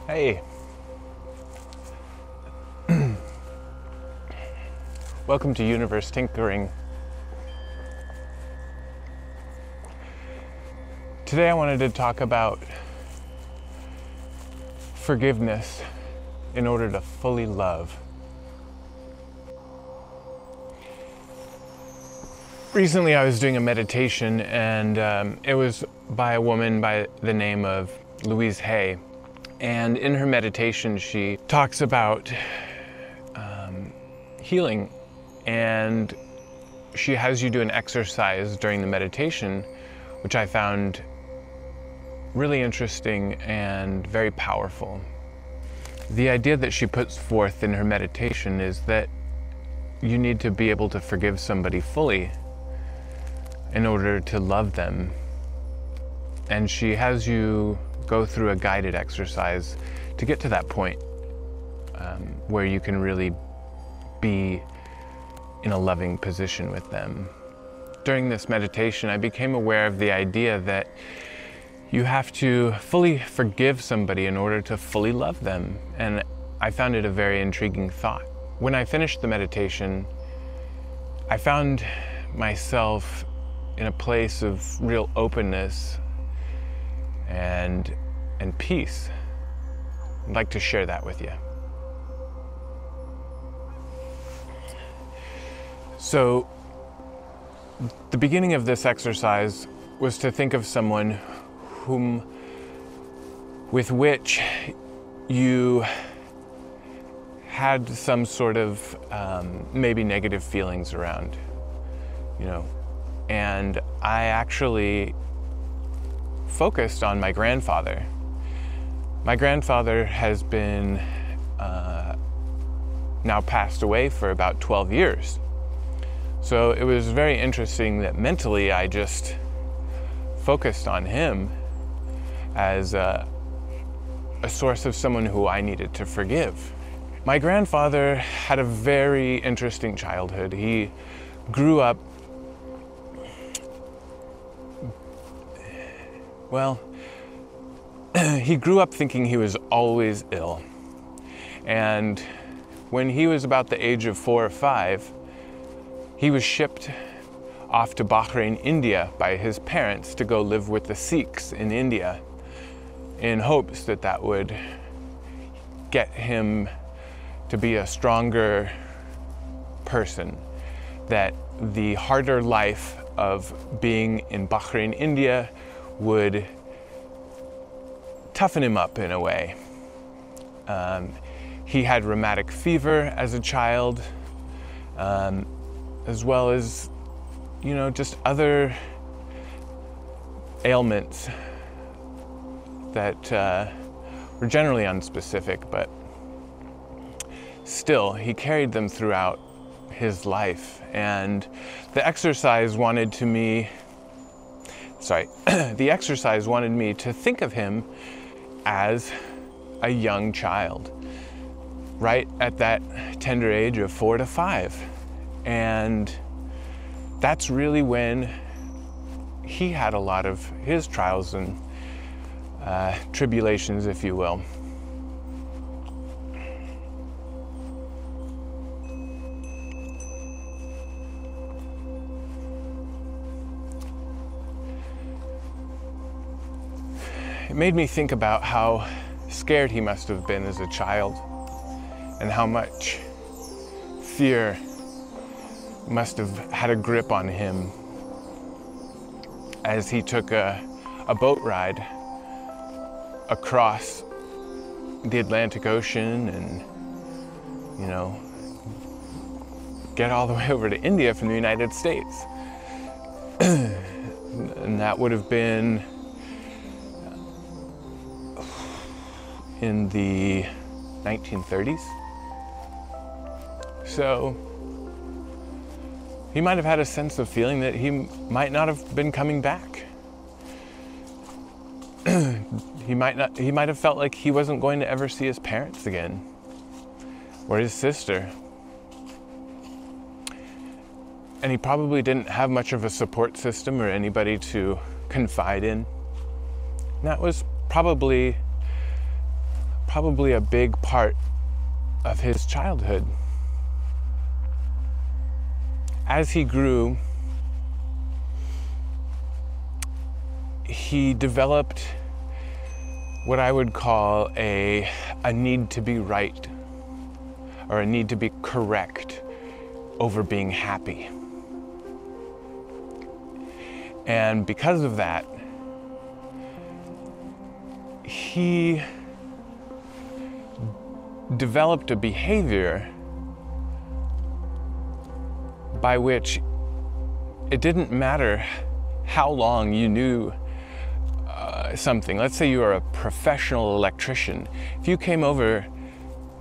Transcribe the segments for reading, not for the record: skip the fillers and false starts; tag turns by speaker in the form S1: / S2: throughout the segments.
S1: Hey. Welcome to Universe Tinkering. Today I wanted to talk about forgiveness in order to fully love. Recently I was doing a meditation and it was by a woman by the name of Louise Hay. And in her meditation, she talks about healing, and she has you do an exercise during the meditation, which I found really interesting and very powerful. The idea that she puts forth in her meditation is that you need to be able to forgive somebody fully in order to love them. And she has you go through a guided exercise to get to that point where you can really be in a loving position with them. During this meditation, I became aware of the idea that you have to fully forgive somebody in order to fully love them. And I found it a very intriguing thought. When I finished the meditation, I found myself in a place of real openness and peace. I'd like to share that with you. So, the beginning of this exercise was to think of someone with which you had some sort of maybe negative feelings around, and I actually focused on my grandfather. My grandfather has been now passed away for about 12 years. So it was very interesting that mentally I just focused on him as a source of someone who I needed to forgive. My grandfather had a very interesting childhood. He grew up he grew up thinking he was always ill. And when he was about the age of 4 or 5, he was shipped off to Bahrain, India by his parents to go live with the Sikhs in India in hopes that that would get him to be a stronger person, that the harder life of being in Bahrain, India would toughen him up in a way. He had rheumatic fever as a child, as well as, just other ailments that were generally unspecific, but still, he carried them throughout his life. And the exercise wanted me to think of him as a young child, right at that tender age of 4 to 5. And that's really when he had a lot of his trials and tribulations, if you will. It made me think about how scared he must have been as a child and how much fear must have had a grip on him as he took a boat ride across the Atlantic Ocean and, get all the way over to India from the United States. And that would have been in the 1930s. So he might have had a sense of feeling that he might not have been coming back. He might have felt like he wasn't going to ever see his parents again, or his sister. And he probably didn't have much of a support system or anybody to confide in. And that was probably probably a big part of his childhood. As he grew, he developed what I would call a need to be right, or a need to be correct over being happy. And because of that, he developed a behavior by which it didn't matter how long you knew something. Let's say you are a professional electrician. If you came over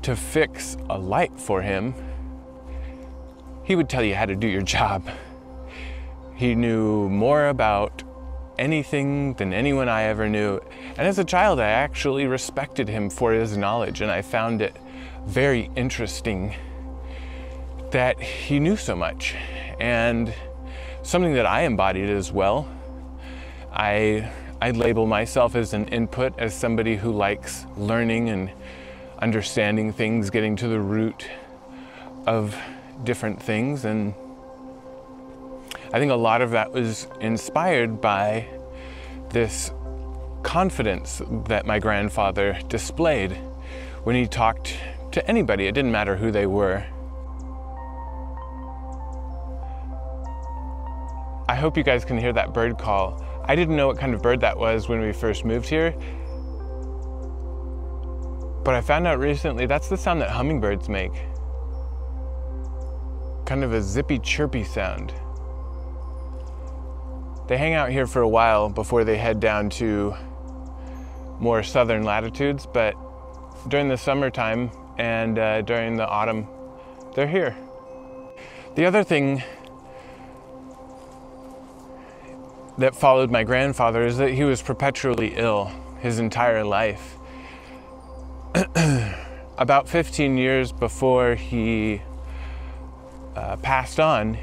S1: to fix a light for him, he would tell you how to do your job. He knew more about anything than anyone I ever knew. And as a child, I actually respected him for his knowledge, and I found it very interesting that he knew so much, and something that I embodied as well. I label myself as an input, as somebody who likes learning and understanding things, getting to the root of different things, and I think a lot of that was inspired by this confidence that my grandfather displayed when he talked to anybody. It didn't matter who they were. I hope you guys can hear that bird call. I didn't know what kind of bird that was when we first moved here, but I found out recently that's the sound that hummingbirds make. Kind of a zippy, chirpy sound. They hang out here for a while before they head down to more southern latitudes, but during the summertime and during the autumn, they're here. The other thing that followed my grandfather is that he was perpetually ill his entire life. About 15 years before he passed on,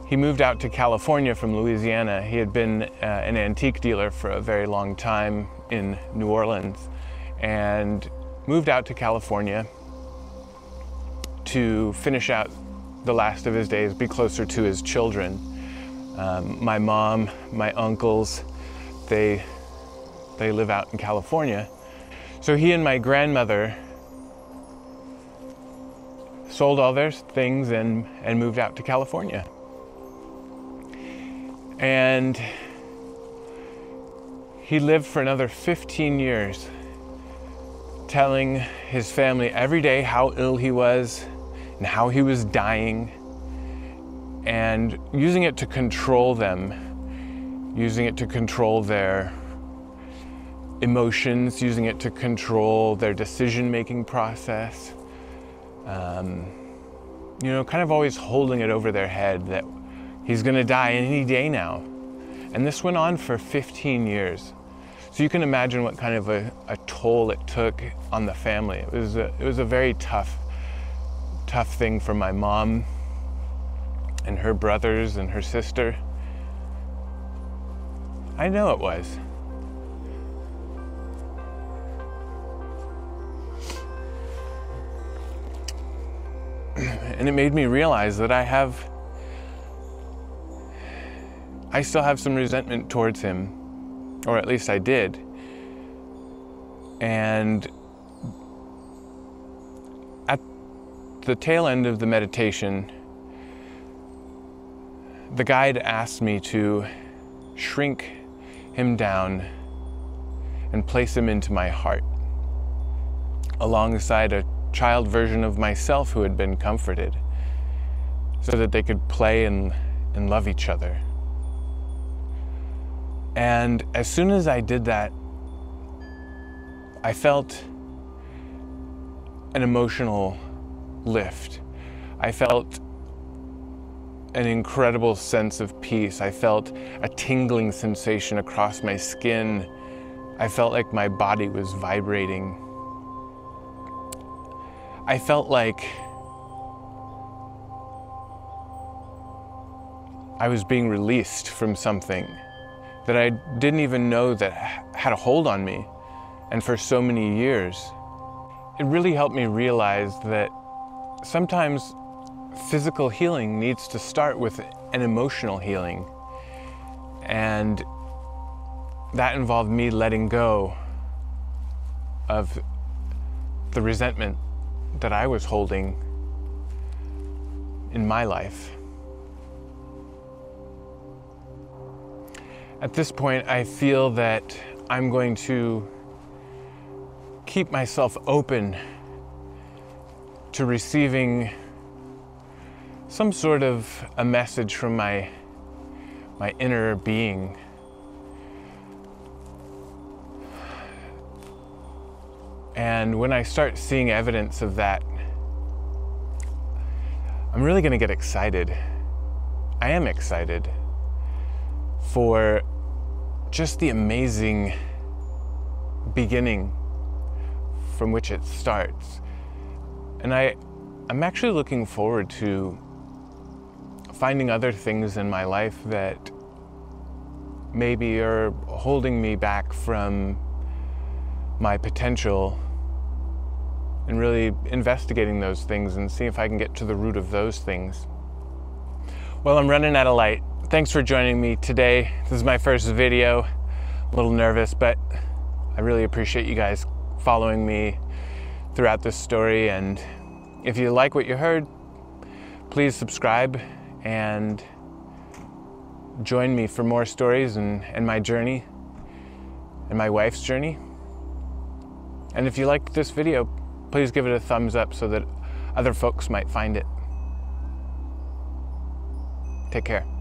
S1: he moved out to California from Louisiana. He had been an antique dealer for a very long time in New Orleans, and moved out to California to finish out the last of his days, be closer to his children. My mom, my uncles, they live out in California. So he and my grandmother sold all their things and moved out to California. And he lived for another 15 years, telling his family every day how ill he was and how he was dying, and using it to control them, using it to control their emotions, using it to control their decision-making process. You know, kind of always holding it over their head that he's gonna die any day now. And this went on for 15 years. So you can imagine what kind of a toll it took on the family. It was a very tough thing for my mom and her brothers and her sister. I know it was. And it made me realize that I still have some resentment towards him, or at least I did. And at the tail end of the meditation, the guide asked me to shrink him down and place him into my heart, alongside a child version of myself who had been comforted, so that they could play and love each other. And as soon as I did that, I felt an emotional lift. I felt an incredible sense of peace. I felt a tingling sensation across my skin. I felt like my body was vibrating. I felt like I was being released from something that I didn't even know that had a hold on me. and for so many years, it really helped me realize that sometimes physical healing needs to start with an emotional healing. And that involved me letting go of the resentment that I was holding in my life. At this point, I feel that I'm going to keep myself open to receiving some sort of a message from my inner being. And when I start seeing evidence of that, I'm really going to get excited. I am excited for just the amazing beginning from which it starts. And I'm actually looking forward to finding other things in my life that maybe are holding me back from my potential, and really investigating those things and see if I can get to the root of those things. Well, I'm running out of light. Thanks for joining me today. This is my first video. I'm a little nervous, but I really appreciate you guys following me throughout this story. And if you like what you heard, please subscribe and join me for more stories and my journey and my wife's journey. And if you like this video, please give it a thumbs up so that other folks might find it. Take care.